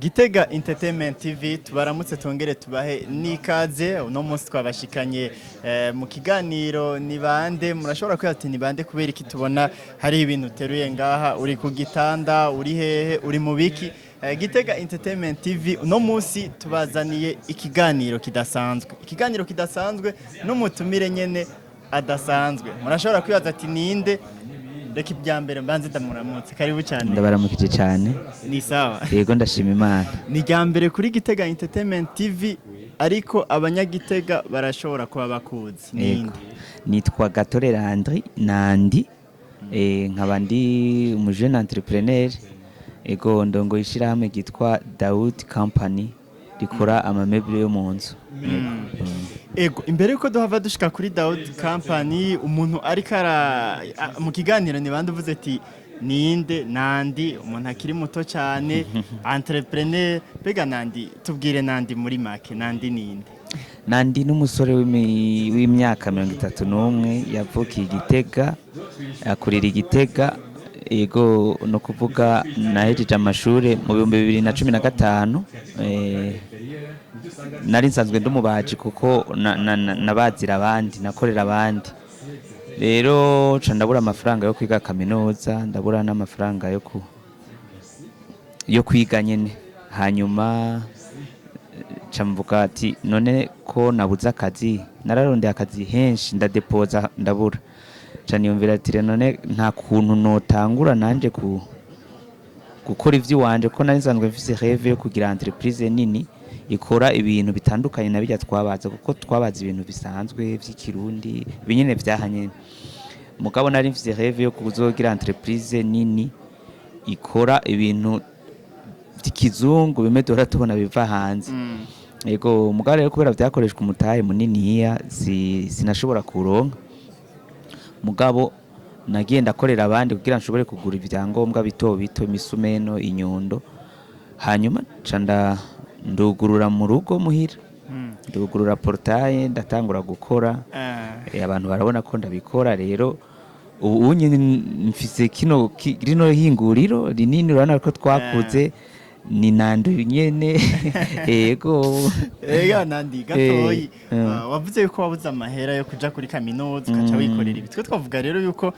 Gitega Entertainment Tv tubaramutse tongere tubahe nikaze uno munsi twabashikanye mu kiganiro ni bande murashobora kwiyati ni bande kubera iki tubona hari ibintu teruye ngaha uri ku gitanda uri hehe uri mu biki Gitega Entertainment TV uno munsi tubazaniye ikiganiro kidasanzwe n'umutumire nyene adasanzwe murashobora kwibaza ati ninde reka ibyambere mbanze ndamuramutse karibu cyane ndabaramukije cyane ni sawa yego ndashima Imana ni ryambere kuri Gitega Entertainment TV ariko abanyagitega barashobora kuba bakuzi ninde nitwa Gatorera Andri Nandi nkaba ndi umujene entrepreneur ego ndongo ishirahamwe gitwa Daoud Company rikora amameuble yo mu nzu ego imbere yuko duhava dushika kuri Daoud Company umuntu ariko mu kiganiro ni bande uvuze ati ninde Nandi umuntu akiri muto cyane entrepreneur bega Nandi tubwire Nandi muri make Nandi ninde Nandi n'umusore w'imyaka 31 yavukiye Gitega akurira Gitega ego no kuvuga nahejeje amashure mu 2015 nari nsanzwe ndumubaji kuko nabazira abandi nakorera abandi rero ca ndabura amafaranga yo kwiga kaminuza ndabura n'amafaranga yo kwiga nyene hanyuma ca mvuga ati none ko nabuze akazi nararondeye akazi henshi ndadepoza ndabura ca niyumvira ati none nta kuntu notangura nanje gukora ivy'iwanje ko nari nsanzwe mfise rêve yo kugira entreprise nini ikora ibintu bitandukanye na bijya twabaza kuko twabaza ibintu bisanzwe vy'ikirundi binyene vyahanye mugabo nari mfise rêve yo kuzogira entreprise nini ikora ibintu by'ikizungu bimedora tubona biva hanze yego mugabo rero kubera byakoreshwa umutahe munini sinashobora kuronka mugabo nagiye ndakorera abandi kugira nshobore kugura ibyangombwa bito imisumeno inyundo hanyuma canda ndugurura mu rugo muhira ndugurura portail ndatangura gukora abantu barabona ko ndabikora rero ubu mfise rino hinguriro rinini urabona ko twakuze ni Nandi nyene yego Nandi gatoyi wavuze yuko wabuze amahera yo kuja kuri kaminuza ukaca wikorera ibitwe twavuga rero yuko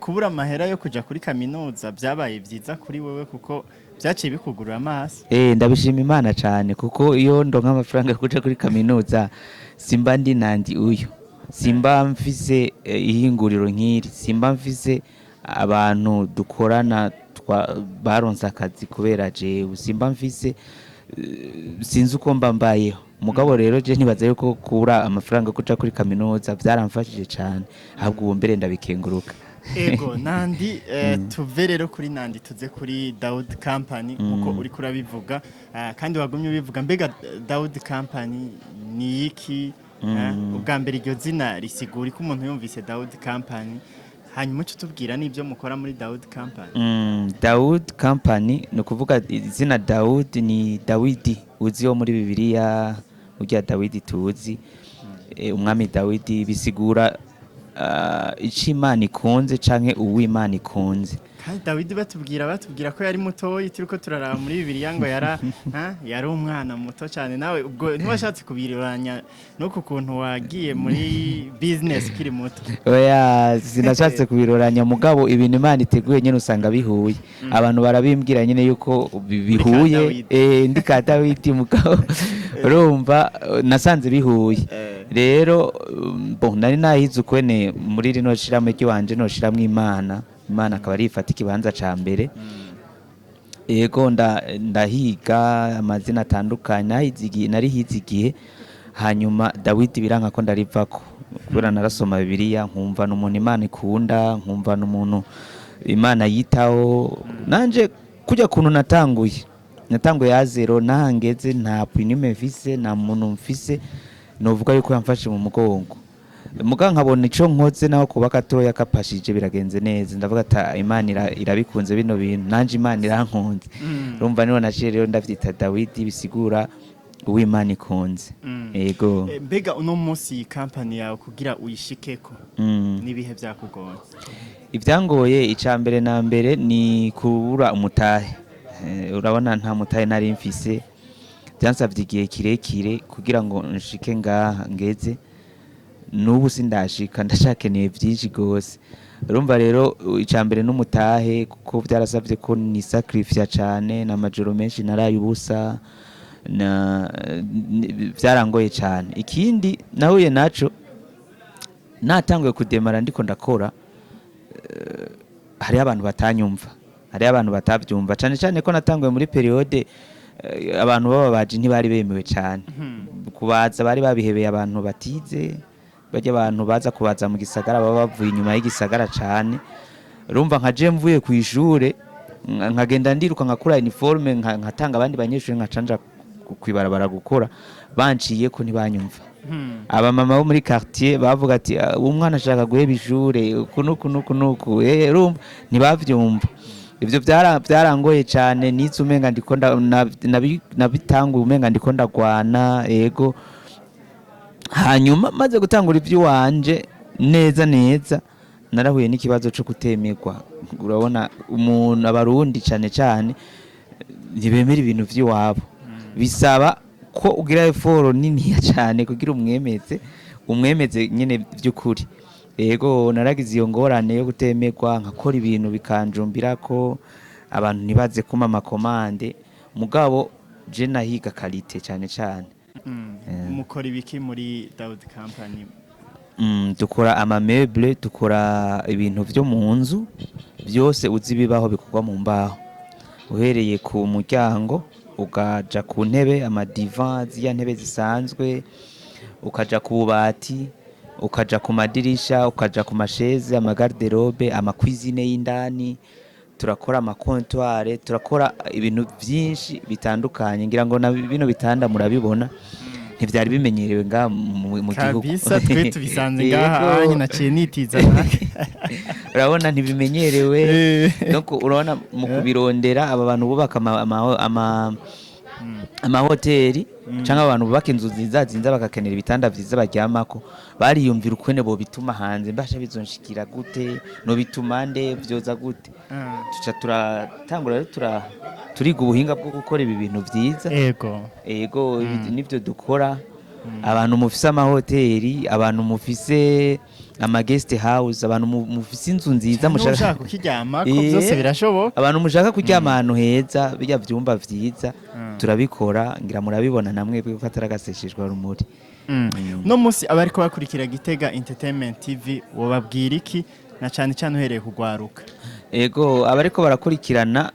kubura amahera yo kuja kuri kaminuza byabaye byiza kuri wewe kuko byaciye bikugurura amaso ndabishima Imana cyane kuko iyo ndonka amafaranga kuja kuri kaminuza simba ndi Nandi uyu simba mfise ihinguriro nk'iri simba mfise abantu dukorana baronse akazi kubera jewe simba mfise sinzi uko mbambayeho mugabo rero je ntibaza yuko kubura amafaranga kuja kuri kaminuza byaramfashije cyane ahubwo ubu mbere ndabikenguruka ego Nandi tuve rero kuri Nandi tuze kuri Daoud Company uko uri kurabivuga kandi wagumye ubivuga mbega Daoud Company ni iki ubwa mbere iryo zina risigura ko umuntu yumvise Daoud Company hanyuma tubwira n'ibyo mukora muri Daoud Company Daoud Company no kuvuga izina Daoud ni Dawidi uziyo muri Bibiliya ujya Dawidi tuzi umwami Dawidi bisigura Imana ikunze canke uw'Imana ikunze kandi Dawidi batubwira ko yari mutoyi turiko turaraba muri Bibiliya ngo yari umwana muto cyane nawe ubwo ntiwashatse kubiroranya no kukuntu wagiye muri business kiri muto oya sinashatse kubiroranya mugabo ibintu Imana iteguye nyene usanga bihuye abantu barabimbwira nyene yuko bihuye ndika Dawidi mugabo urumva nasanze bihuye rero nari nahize ukwene muri rino shiramwe ry'iwanje no shiramwe Imana akaba ari ifata ikibanza ca mbere yego ndahiga amazina atandukanye nari hizigiye hanyuma Dawidi biranka ko ndarivako kubera narasoma Bibiliya nkumva n'umuntu Imana ikunda nkumva n'umuntu Imana yitaho nanje kujya kuntu natanguye ya zero nahangeze nta pinime mfise nta muntu mfise novuga yuko yamfashe mu mugongo muga nkabona ico nkoze naho kuba gatoya kapashije biragenze neza ndavuga ati Imana irabikunze bino bintu nanje Imana irankunze urumva niho naciye rero ndavyita Dawidi bisigura uw'Imana ikunze yego mbega uno munsi iyi company yawe kugira uyishikeko nibihe byakugoye ivyangoye icambere na mbere ni kubura umutahe urabona nta mutahe nari mfise byansavye igihe kirekire kugira ngo nshike ngaha ngeze n'ubu sindashika ndashakeneye byinshi gose urumva rero icambere n'umutahe kuko byarasavye ko ni sacrifice cyane n'amajoro menshi naraye ubusa byarangoye cyane ikindi nahuye naco natanguye kudemara ndiko ndakora hari abantu batanyumva hari abantu batavyumva cyane cyane ko natanguye muri periode abantu bababaje ntibari bemewe cyane kubaza bari babihebeye abantu batize bajya abantu baza kubaza mu gisagara baba bavuye inyuma y'igisagara cyane urumva nka je mvuye ku ishure nkagenda ndiruka nkakura uniforme nkatanga abandi banyeshuri nkacanja kwibarabara gukora banciye ko ntibanyumva aba mama bo muri quartier bavuga ati umwana ashaka guheba ishure kunuku urumva ntibavyumva ivyo byarangoye cyane nitse umenga ndiko nabitanga umenga ndiko ndagwana yego hanyuma maze gutangura ivy'uwanje neza narahuye n'ikibazo cyo kutemerwa urabona umuntu abarundi cyane cyane ntibemera ibintu vy'iwabo bisaba ko ugira effort nini cyane kugira umwemeze nyene by'ukuri yego naragize iyo ngorane yo gutemerwa nkakora ibintu bikanjumbira ko abantu nibaze kuma amakomande mugabo je nahiga qualité cyane cyane mukora ibiki muri Daoud Company dukora amameuble dukora ibintu byo mu nzu byose uzi bibaho bikorwa mu mbaho uhereye ku muryango ukaja ku ntebe amadivan ziya ntebe zisanzwe ukaja ku bubati ukaja ku madirisha ukaja ku masheze amagarderobe amakwizine y'indani turakora amakontware turakora ibintu byinshi bitandukanye ngira ngo na bino bitanda murabibona ntivyari bimenyerewe nga mu gihugu kabisa twe tubisanze ngaha anye naciye nitiza urabona ntibimenyerewe donc urabona mu kubirondera aba bantu bubaka amahoteli cyangwa abantu bubaka inzu nziza bakakenera ibitanda vyiza baryamako bariyumvira ukwene bo bituma hanze mbasha bizonshikira gute no bituma nde vyoza gute tuca turatangura rero turiga ubuhinga bwo gukora ibi bintu vyiza ego nivyo dukora abantu mufise amahoteli abantu mufise ama guest house abantu mufise inzu nziza mushaka kukiryama ko byose birashoboka abantu mushaka kuryama ahantu heza bijya vyumba vyiza turabikora ngira murabibona namwe ko ataragaseshejwe rumuri no musi abariko bakurikira Gitega Entertainment TV wobabwira iki na cyane cyane uhereye kugwaruka ego abariko barakurikirana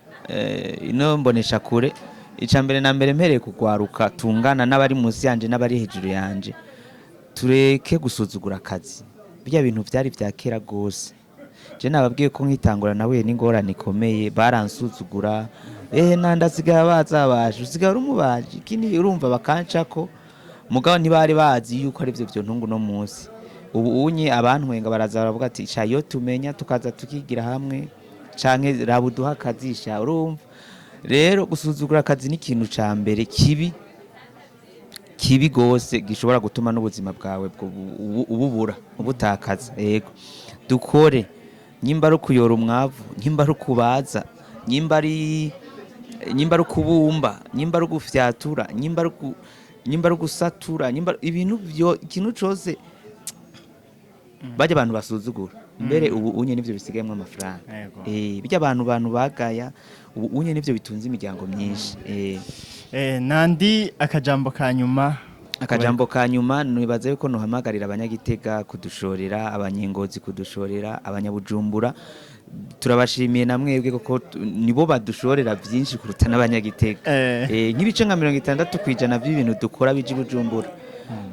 ino mbonesha kure icambere na mbere mpereye kugwaruka tungana n'abari munsi yanje n'abari hejuru yanje tureke gusuzugura akazi bijya bintu byari vya kera gose je nababwiye ko nkitangura nawe n'ingorane ikomeye baransuzugura nandasigaye bazabasha usigaye urumubaje kindi urumva bakancako mugabo ntibari bazi yuko ari byo ntungu no munsi ubu unye abantwenga baraza baravuga ati shayo tumenya tukaza tukigira hamwe canke rabuduha kazisha urumva rero gusuzugura akazi ni ikintu ca mbere kibi gose gishobora gutuma n'ubuzima bwawe ububura ubutakaza yego dukore nyimba ari kuyora umwavu nyimba ari kubaza nyimba ari kubumba nyimba ari gufyatura nyimba ari gusatura nyimba ibintu byo ikintu cyose bajya abantu basuzugura mbere ubu unye nivyo bisigayemo amafaranga bijya abantu bagaya ubu unye nivyo bitunze imiryango myinshi nandi akajambo kanyuma nibaza yuko nohamagarira abanyagitega kudushorera abanyengozi kudushorera abanyabujumbura turabashimiye namwebwe kuko nibo badushorera byinshi kuruta n'abanyagitega nk'ibice nka 60% by'ibintu dukora bije Bujumbura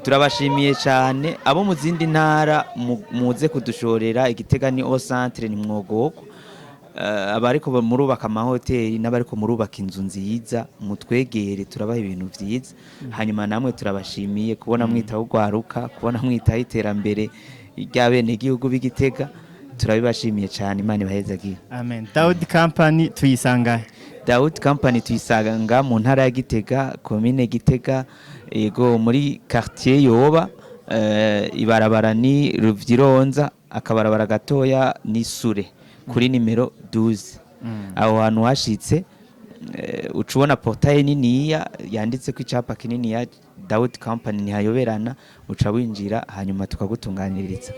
turabashimiye cyane abo mu zindi ntara muze kudushorera Igitega ni au centre ni mwogoko abariko murubaka amahoteli n'abariko murubaka inzu nziza mutwegere turabaha ibintu vyiza hanyuma namwe turabashimiye kubona mwitaho ugwaruka kubona mwitaho iterambere ry'abene igihugu b'Igitega turabibashimiye cyane Imana ibahezagiye amen Daoud Company tuyisanga Daoud Company tuyisanga mu ntara ya Gitega commune Gitega yego muri quartier yoba ibarabara ni Ruvyironza akabarabara gatoya ni Sure kuri nimero 12 aho hantu hashitse ucubona portail niniya yanditse ko icapa kinini ya Daoud Company ntihayoberana uca winjira hanyuma tukagutunganiriza.